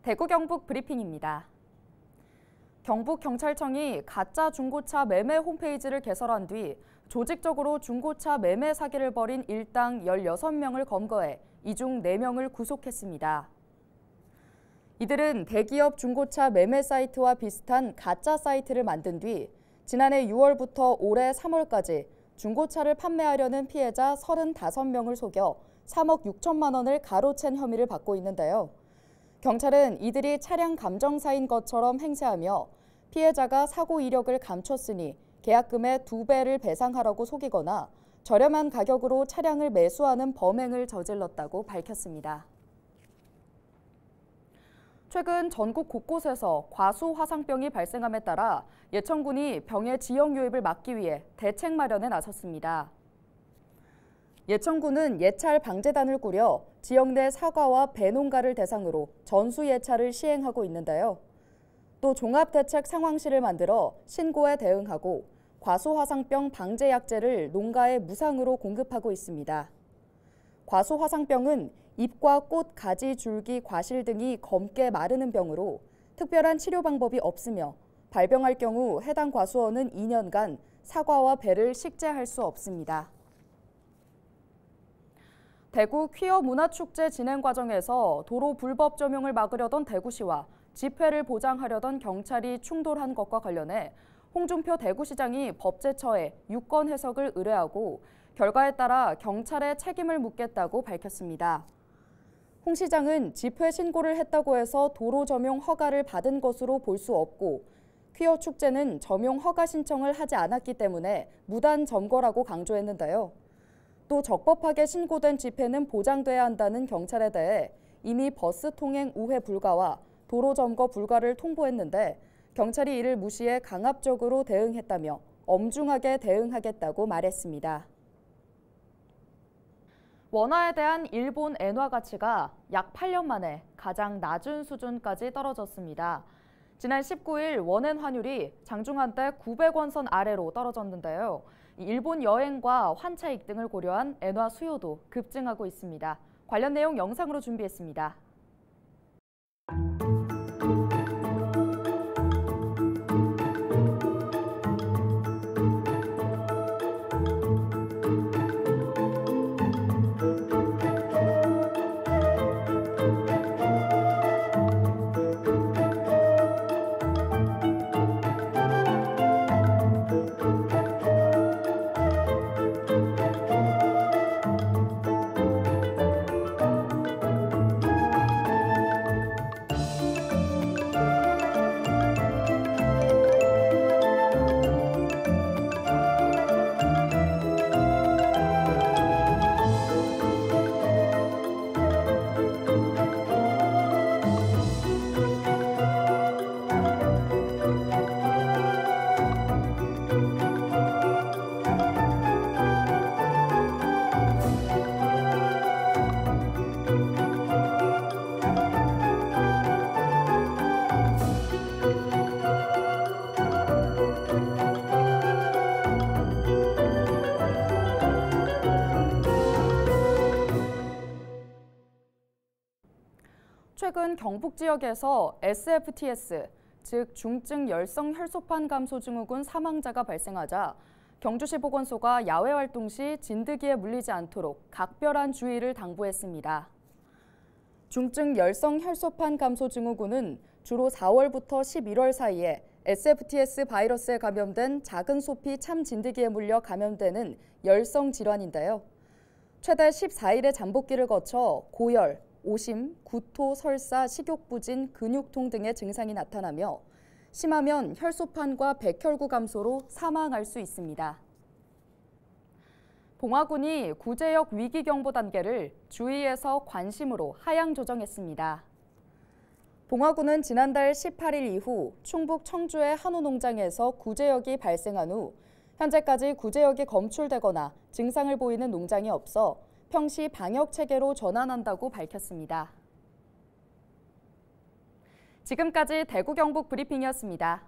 대구 경북 브리핑입니다. 경북경찰청이 가짜 중고차 매매 홈페이지를 개설한 뒤 조직적으로 중고차 매매 사기를 벌인 일당 16명을 검거해 이 중 4명을 구속했습니다. 이들은 대기업 중고차 매매 사이트와 비슷한 가짜 사이트를 만든 뒤 지난해 6월부터 올해 3월까지 중고차를 판매하려는 피해자 35명을 속여 3억 6천만 원을 가로챈 혐의를 받고 있는데요. 경찰은 이들이 차량 감정사인 것처럼 행세하며 피해자가 사고 이력을 감췄으니 계약금의 2배를 배상하라고 속이거나 저렴한 가격으로 차량을 매수하는 범행을 저질렀다고 밝혔습니다. 최근 전국 곳곳에서 과수 화상병이 발생함에 따라 예천군이 병의 지역 유입을 막기 위해 대책 마련에 나섰습니다. 예천군은 예찰 방제단을 꾸려 지역 내 사과와 배 농가를 대상으로 전수 예찰을 시행하고 있는데요. 또 종합대책 상황실을 만들어 신고에 대응하고 과수화상병 방제약제를 농가에 무상으로 공급하고 있습니다. 과수화상병은 잎과 꽃, 가지, 줄기, 과실 등이 검게 마르는 병으로 특별한 치료 방법이 없으며 발병할 경우 해당 과수원은 2년간 사과와 배를 식재할 수 없습니다. 대구 퀴어 문화축제 진행 과정에서 도로 불법 점용을 막으려던 대구시와 집회를 보장하려던 경찰이 충돌한 것과 관련해 홍준표 대구시장이 법제처에 유권 해석을 의뢰하고 결과에 따라 경찰에 책임을 묻겠다고 밝혔습니다. 홍 시장은 집회 신고를 했다고 해서 도로 점용 허가를 받은 것으로 볼 수 없고 퀴어 축제는 점용 허가 신청을 하지 않았기 때문에 무단 점거라고 강조했는데요. 또 적법하게 신고된 집회는 보장돼야 한다는 경찰에 대해 이미 버스 통행 우회 불가와 도로 점거 불가를 통보했는데 경찰이 이를 무시해 강압적으로 대응했다며 엄중하게 대응하겠다고 말했습니다. 원화에 대한 일본 엔화 가치가 약 8년 만에 가장 낮은 수준까지 떨어졌습니다. 지난 19일 원엔 환율이 장중 한때 900원 선 아래로 떨어졌는데요. 일본 여행과 환차익 등을 고려한 엔화 수요도 급증하고 있습니다. 관련 내용 영상으로 준비했습니다. 최근 경북 지역에서 SFTS, 즉 중증 열성 혈소판 감소 증후군 사망자가 발생하자 경주시 보건소가 야외 활동 시 진드기에 물리지 않도록 각별한 주의를 당부했습니다. 중증 열성 혈소판 감소 증후군은 주로 4월부터 11월 사이에 SFTS 바이러스에 감염된 작은 소피 참 진드기에 물려 감염되는 열성 질환인데요. 최대 14일의 잠복기를 거쳐 고열, 오심, 구토, 설사, 식욕부진, 근육통 등의 증상이 나타나며 심하면 혈소판과 백혈구 감소로 사망할 수 있습니다. 봉화군이 구제역 위기경보 단계를 주의에서 관심으로 하향 조정했습니다. 봉화군은 지난달 18일 이후 충북 청주의 한우 농장에서 구제역이 발생한 후 현재까지 구제역이 검출되거나 증상을 보이는 농장이 없어 평시 방역 체계로 전환한다고 밝혔습니다. 지금까지 대구 경북 브리핑이었습니다.